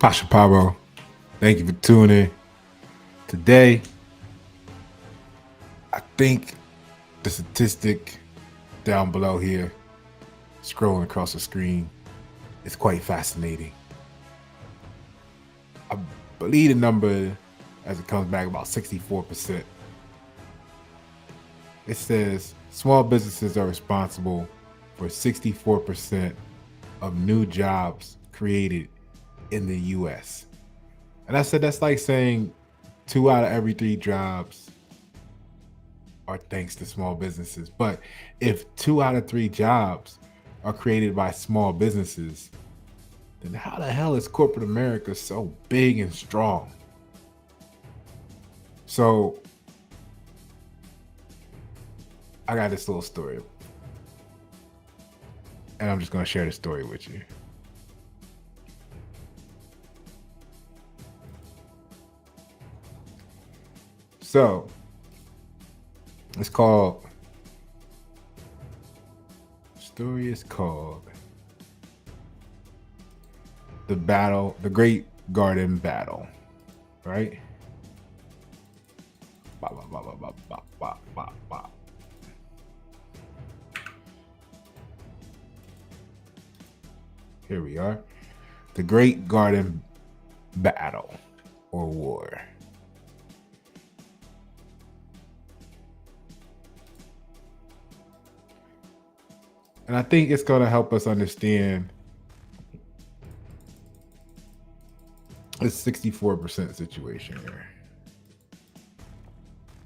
Pasha Paroh. Thank you for tuning in. Today, I think the statistic down below here, scrolling across the screen, is quite fascinating. I believe the number, as it comes back, about 64%. It says small businesses are responsible for 64% of new jobs created in the US. And I said that's like saying 2 out of every 3 jobs are thanks to small businesses. But if 2 out of 3 jobs are created by small businesses, then how the hell is corporate America so big and strong? So I got this little story, and I'm just going to share the story with you. So it's called, story is called the Great Garden Battle, right? Ba, ba, ba, ba, ba, ba, ba, ba, ba. Here we are. The Great Garden Battle or War. And I think it's going to help us understand this 64% situation here.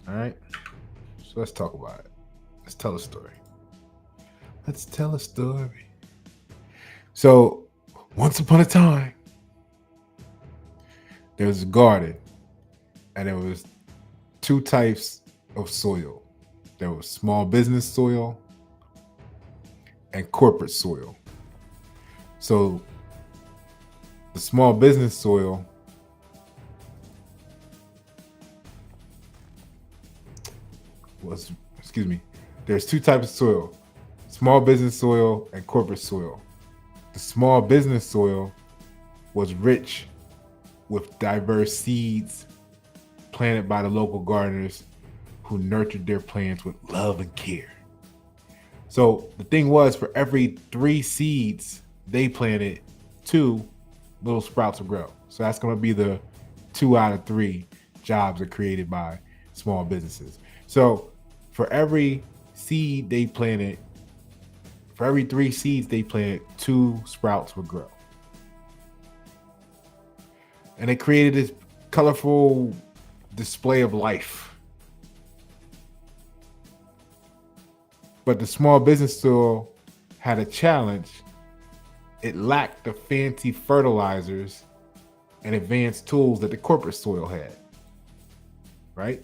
All right. So let's talk about it. Let's tell a story. Let's tell a story. So once upon a time, there was a garden, and there was 2 types of soil. There was small business soil and corporate soil. So the small business soil was, there's 2 types of soil: small business soil and corporate soil. The small business soil was rich with diverse seeds planted by the local gardeners who nurtured their plants with love and care. So the thing was, for every 3 seeds they planted, 2 little sprouts will grow. So that's going to be the 2 out of 3 jobs are created by small businesses. So for every seed they planted, for every 3 seeds they planted, 2 sprouts would grow. And it created this colorful display of life. But the small business soil had a challenge. It lacked the fancy fertilizers and advanced tools that the corporate soil had, right?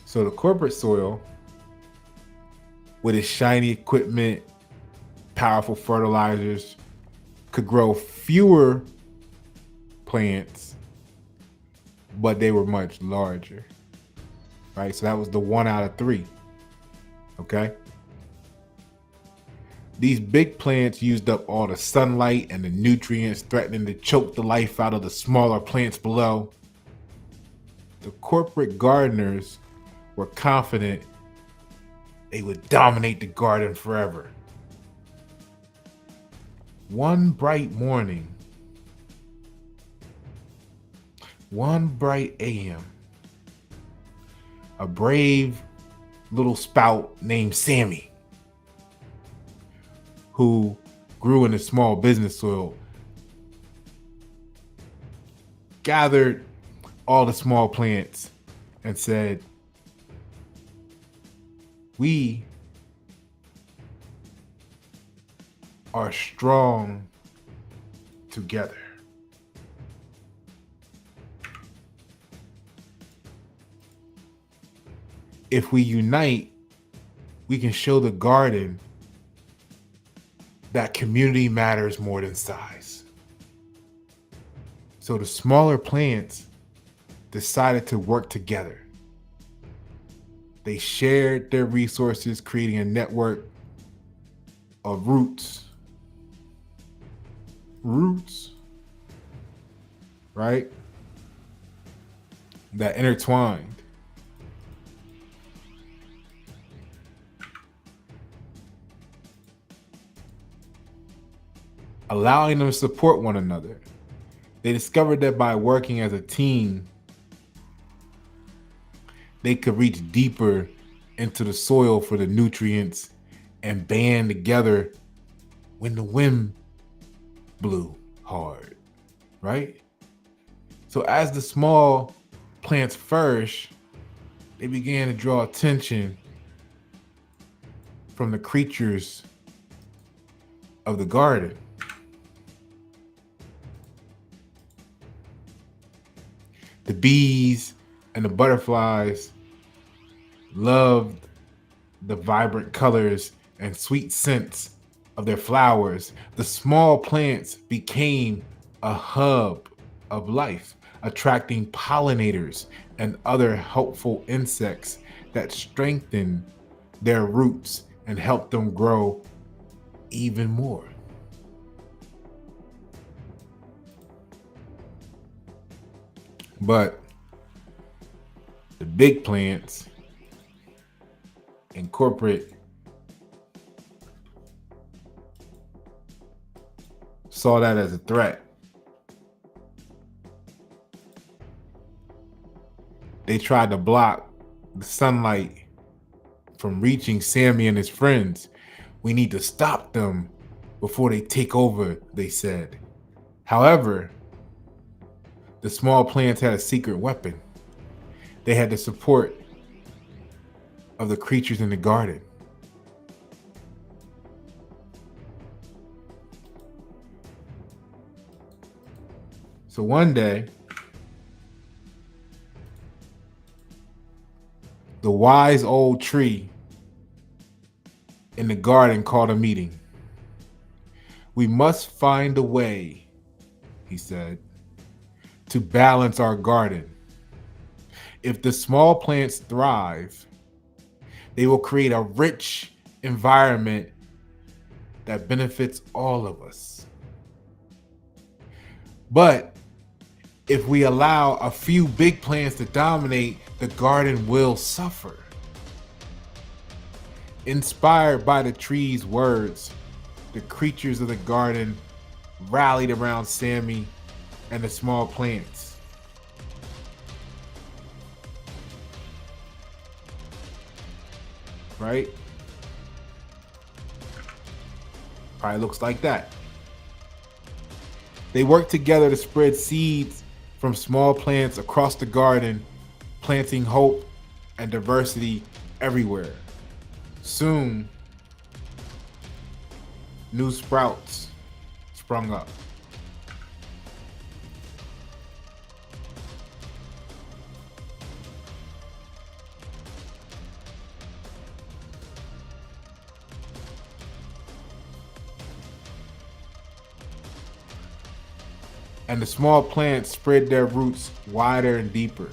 So the corporate soil, with its shiny equipment, powerful fertilizers, could grow fewer plants, but they were much larger, right? So that was the 1 out of 3, okay? These big plants used up all the sunlight and the nutrients, threatening to choke the life out of the smaller plants below. The corporate gardeners were confident they would dominate the garden forever. One bright AM, a brave little spout named Sammy, who grew in the small business soil, gathered all the small plants and said, "We are strong together. If we unite, we can show the garden that community matters more than size." So the smaller plants decided to work together. They shared their resources, creating a network of roots, right? That intertwined. Allowing them to support one another. They discovered that by working as a team, they could reach deeper into the soil for the nutrients and band together when the wind blew hard, right? So as the small plants flourished, they began to draw attention from the creatures of the garden. The bees and the butterflies loved the vibrant colors and sweet scents of their flowers. The small plants became a hub of life, attracting pollinators and other helpful insects that strengthened their roots and helped them grow even more. But the big plants and corporate saw that as a threat. They tried to block the sunlight from reaching Sammy and his friends. We need to stop them before they take over, they said. However, the small plants had a secret weapon. They had the support of the creatures in the garden. So one day, the wise old tree in the garden called a meeting. We must find a way, he said, to balance our garden. If the small plants thrive, they will create a rich environment that benefits all of us. But if we allow a few big plants to dominate, the garden will suffer. Inspired by the tree's words, the creatures of the garden rallied around Sammy and the small plants. Right? Probably looks like that. They worked together to spread seeds from small plants across the garden, planting hope and diversity everywhere. Soon, new sprouts sprung up. And the small plants spread their roots wider and deeper.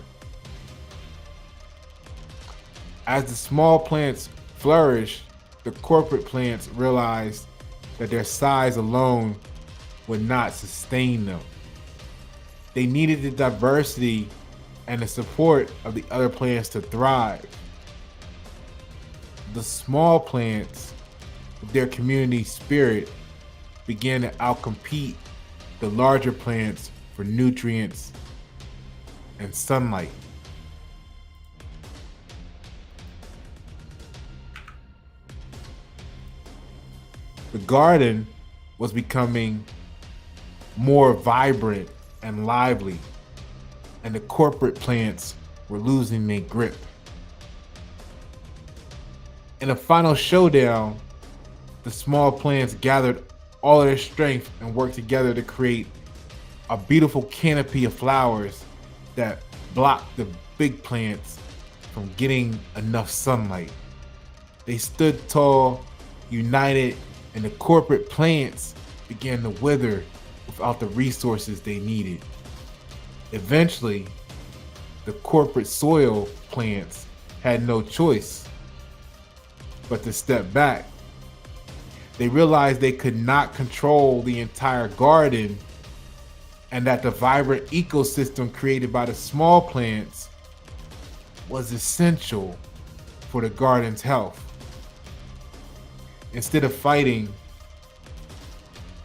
As the small plants flourished, the corporate plants realized that their size alone would not sustain them. They needed the diversity and the support of the other plants to thrive. The small plants, with their community spirit, began to outcompete the larger plants for nutrients and sunlight. The garden was becoming more vibrant and lively, and the corporate plants were losing their grip. In a final showdown, the small plants gathered all of their strength and worked together to create a beautiful canopy of flowers that blocked the big plants from getting enough sunlight. They stood tall, united, and the corporate plants began to wither without the resources they needed. Eventually, the corporate soil plants had no choice but to step back. They realized they could not control the entire garden, and that the vibrant ecosystem created by the small plants was essential for the garden's health. Instead of fighting,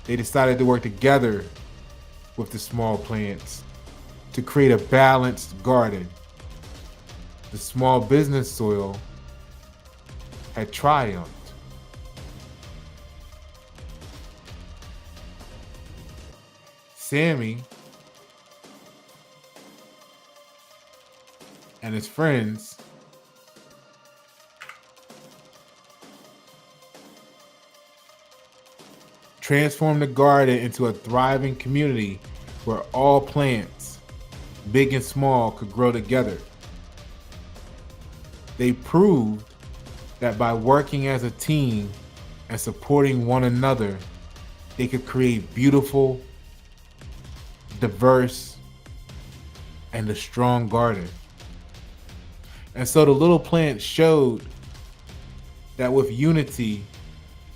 they decided to work together with the small plants to create a balanced garden. The small business soil had triumphed. Sammy and his friends transformed the garden into a thriving community where all plants, big and small, could grow together. They proved that by working as a team and supporting one another, they could create beautiful, diverse, and a strong garden. And so the little plants showed that with unity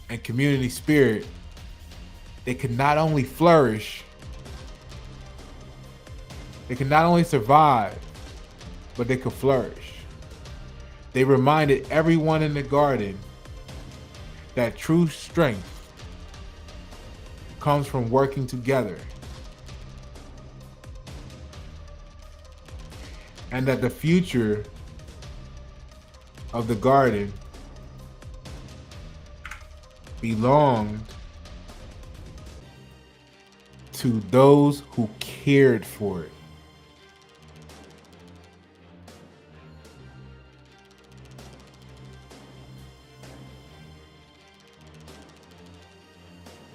and community spirit, they could not only flourish, they could not only survive, but they could flourish. They reminded everyone in the garden that true strength comes from working together, and that the future of the garden belonged to those who cared for it.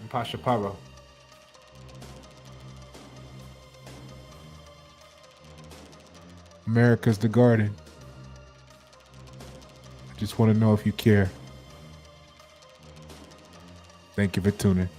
I'm Pasha Paroh. America's the garden. I just want to know if you care. Thank you for tuning.